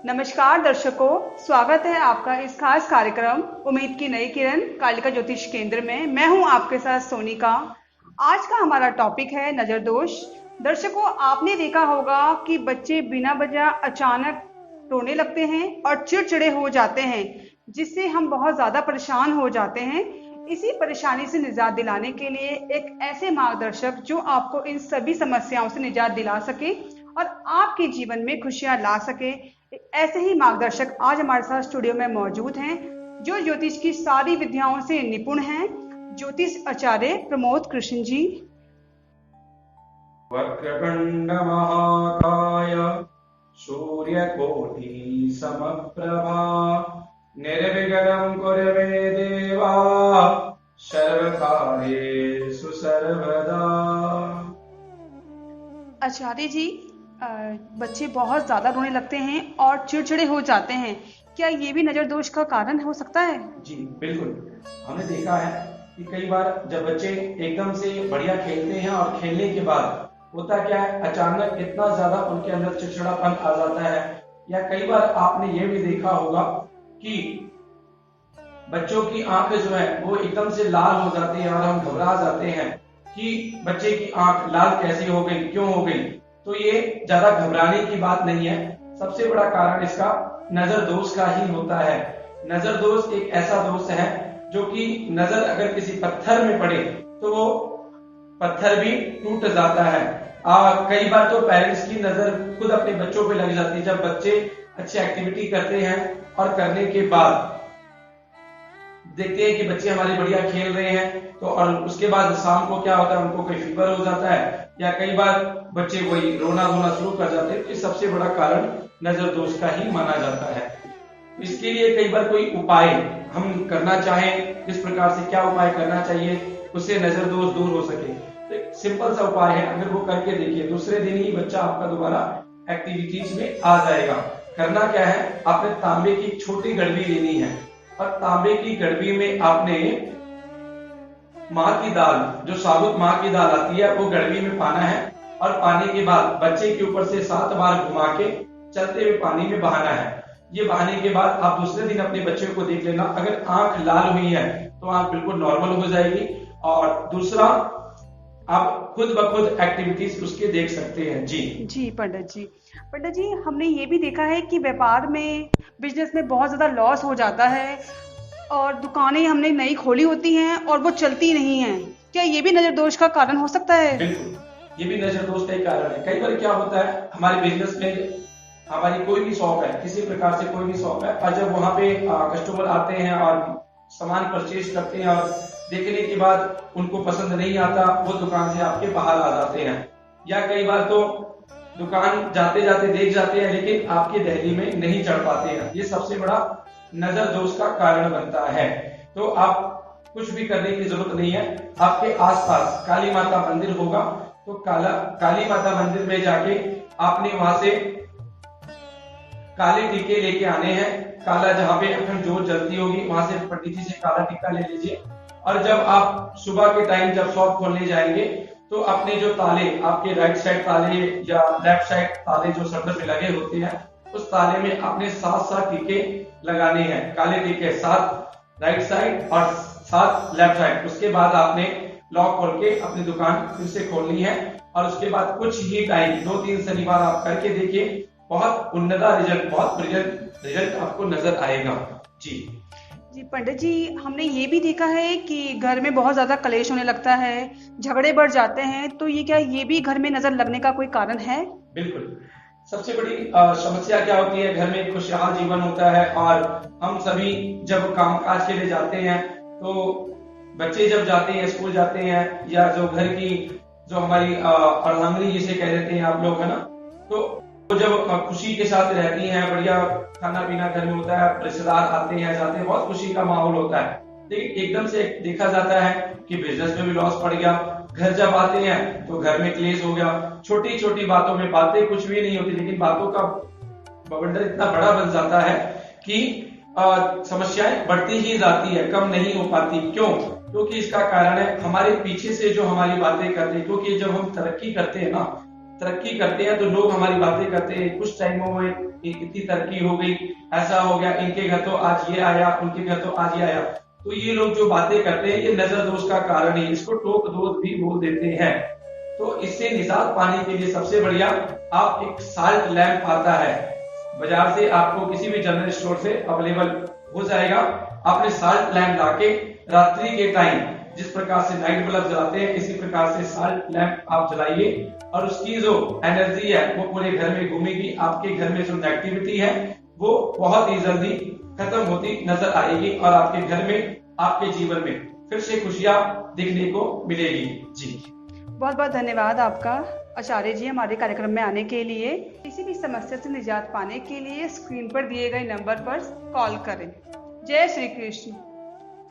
नमस्कार दर्शकों, स्वागत है आपका इस खास कार्यक्रम उम्मीद की नई किरण कालिका ज्योतिष केंद्र में। मैं हूं आपके साथ सोनिका। आज का हमारा टॉपिक है नजर दोष। दर्शकों, आपने देखा होगा कि बच्चे बिना वजह अचानक रोने लगते हैं और चिड़चिड़े हो जाते हैं, जिससे हम बहुत ज्यादा परेशान हो जाते हैं। इसी परेशानी से निजात दिलाने के लिए एक ऐसे मार्गदर्शक जो आपको इन सभी समस्याओं से निजात दिला सके और आपके जीवन में खुशियां ला सके, ऐसे ही मार्गदर्शक आज हमारे साथ स्टूडियो में मौजूद हैं, जो ज्योतिष की सारी विद्याओं से निपुण हैं। ज्योतिष आचार्य प्रमोद कृष्ण जी। वक्रतुंड महाकाय सूर्यकोटि समप्रभा निर्विघ्नं कुरु मे देवा सर्वकार्येषु सर्वदा। आचार्य जी, बच्चे बहुत ज्यादा रोने लगते हैं और चिड़चिड़े हो जाते हैं, क्या ये भी नजर दोष का कारण हो सकता है? जी बिल्कुल, हमने देखा है कि कई बार जब बच्चे एकदम से बढ़िया खेलते हैं और खेलने के बाद होता क्या है, अचानक इतना ज्यादा उनके अंदर चिड़चिड़ापन आ जाता है। या कई बार आपने ये भी देखा होगा कि बच्चों की आंखें जो है वो एकदम से लाल हो जाती है और हम घबरा जाते हैं कि बच्चे की आंख लाल कैसे हो गई, क्यों हो गई। तो ये ज्यादा घबराने की बात नहीं है। सबसे बड़ा कारण इसका नजर दोष का ही होता है। नजर दोष एक ऐसा दोष है जो कि नजर अगर किसी पत्थर में पड़े तो वो पत्थर भी टूट जाता है। कई बार तो पेरेंट्स की नजर खुद अपने बच्चों पे लग जाती है। जब बच्चे अच्छी एक्टिविटी करते हैं और करने के बाद देखते हैं कि बच्चे हमारे बढ़िया खेल रहे हैं, तो और उसके बाद शाम को क्या होता है, उनको कोई फीवर हो जाता है या कई बार बच्चे वही रोना धोना शुरू कर जाते हैं। तो सबसे बड़ा कारण नजर दोष का ही माना जाता है। इसके लिए कई बार कोई उपाय हम करना चाहें, किस प्रकार से क्या उपाय करना चाहिए उससे नजर दोष दूर हो सके, तो एक सिंपल सा उपाय है। अगर वो करके देखिए, दूसरे दिन ही बच्चा आपका दोबारा एक्टिविटीज में आ जाएगा। करना क्या है, आपने तांबे की छोटी गड़बी लेनी है और तांबे की गड़बी में आपने माँ की दाल, जो साबुत माँ की दाल आती है, वो गड़बी में पाना है और पाने के बाद बच्चे के ऊपर से 7 बार घुमा के चलते हुए पानी में बहाना है। ये बहाने के बाद आप दूसरे दिन अपने बच्चे को देख लेना, अगर आंख लाल हुई है तो आंख बिल्कुल नॉर्मल हो जाएगी। और दूसरा, आप खुद ब खुद एक्टिविटीज उसके देख सकते हैं। जी पंडित जी, हमने ये भी देखा है कि व्यापार में, बिजनेस में बहुत ज्यादा लॉस हो जाता है और दुकानें हमने नई खोली होती हैं और वो चलती नहीं हैं। क्या ये भी नजर दोष का कारण हो सकता है? बिल्कुल, ये भी नजर दोष का ही कारण है। कई बार क्या होता है, हमारे बिजनेस में हमारी कोई भी शॉप है, किसी प्रकार से कोई भी शॉप है, और जब वहां पे कस्टमर आते हैं और सामान परचेज करते हैं और देखने के बाद उनको पसंद नहीं आता, वो दुकान से आपके बाहर आ जाते हैं। या कई बार तो दुकान जाते जाते देख जाते हैं लेकिन आपके दहली में नहीं चढ़ पाते हैं। ये सबसे बड़ा नजर दोष का कारण बनता है। तो आप कुछ भी करने की जरूरत नहीं है। आपके आसपास काली माता मंदिर होगा तो काली माता मंदिर में जाके आपने वहां से काले टीके लेके आने हैं। काला, जहां पे अखंड जोत जलती होगी, वहां से पंडित जी से काला टीका ले लीजिए। और जब आप सुबह के टाइम जब शॉप खोलने जाएंगे तो अपने जो ताले, आपके राइट साइड ताले या लेफ्ट साइड ताले जो शटर पे लगे होते हैं, उस ताले में आपने 7 टीके लगाने हैं। काले टीके 7 राइट साइड और 7 लेफ्ट साइड। उसके बाद आपने लॉक खोल के अपनी दुकान फिर से खोलनी है और उसके बाद कुछ ही टाइम 2-3 शनिवार आप करके देखिए, बहुत उन्नता रिजल्ट, बहुत ब्रिलियंट रिजल्ट आपको नजर आएगा। जी पंडित जी, हमने ये भी देखा है कि घर में बहुत ज्यादा कलेश होने लगता है, झगड़े बढ़ जाते हैं, तो ये क्या ये भी घर में नजर लगने का कोई कारण है? बिल्कुल, सबसे बड़ी समस्या क्या होती है, घर में खुशहाल जीवन होता है और हम सभी जब कामकाज के लिए जाते हैं, तो बच्चे जब जाते हैं, स्कूल जाते हैं, या जो घर की जो हमारी अर्धांगिनी जिसे कह देते हैं आप लोग, है ना, तो जब खुशी के साथ रहती हैं, बढ़िया खाना पीना घर में होता है, रिश्तेदार आते हैं जाते हैं, बहुत खुशी का माहौल होता है। लेकिन एकदम से देखा जाता है कि बिजनेस में भी लॉस पड़ गया, घर जब आते हैं तो घर में क्लेश हो गया, छोटी छोटी बातों में, बातें कुछ भी नहीं होती लेकिन बातों का बवंडर इतना बड़ा बन जाता है कि समस्याएं बढ़ती ही जाती है, कम नहीं हो पाती। क्यों? क्योंकि इसका कारण है हमारे पीछे से जो हमारी बातें करते हैं। क्योंकि जब हम तरक्की करते हैं ना, तरक्की करते हैं तो लोग हमारी बातें करते हैं, कुछ टाइमों में इतनी तरक्की हो गई, ऐसा हो गया, इनके घर तो आज ये आया, उनके घर तो आज ये आया। तो ये लोग जो बातें करते हैं ये नजर दोष का कारण है, इसको टोक दोष भी बोल देते हैं। तो इससे निजात पाने के लिए सबसे बढ़िया आप एक साल्ट लैंप आता है बाजार से, आपको किसी भी जनरल स्टोर से अवेलेबल हो जाएगा। आपने साल्ट लैंप लाके रात्रि के टाइम जिस प्रकार से नाइट बल्ब जलाते हैं इसी प्रकार से साल्ट लैंप आप जलाइए और उसकी जो एनर्जी है वो पूरे घर में घूमेगी। आपके घर में जो नेगेटिविटी है वो बहुत ही जल्दी खत्म होती नजर आएगी और आपके घर में, आपके जीवन में फिर से खुशियां दिखने को मिलेगी। जी बहुत बहुत धन्यवाद आपका आचार्य जी हमारे कार्यक्रम में आने के लिए। किसी भी समस्या से निजात पाने के लिए स्क्रीन पर दिए गए नंबर पर कॉल करें। जय श्री कृष्ण।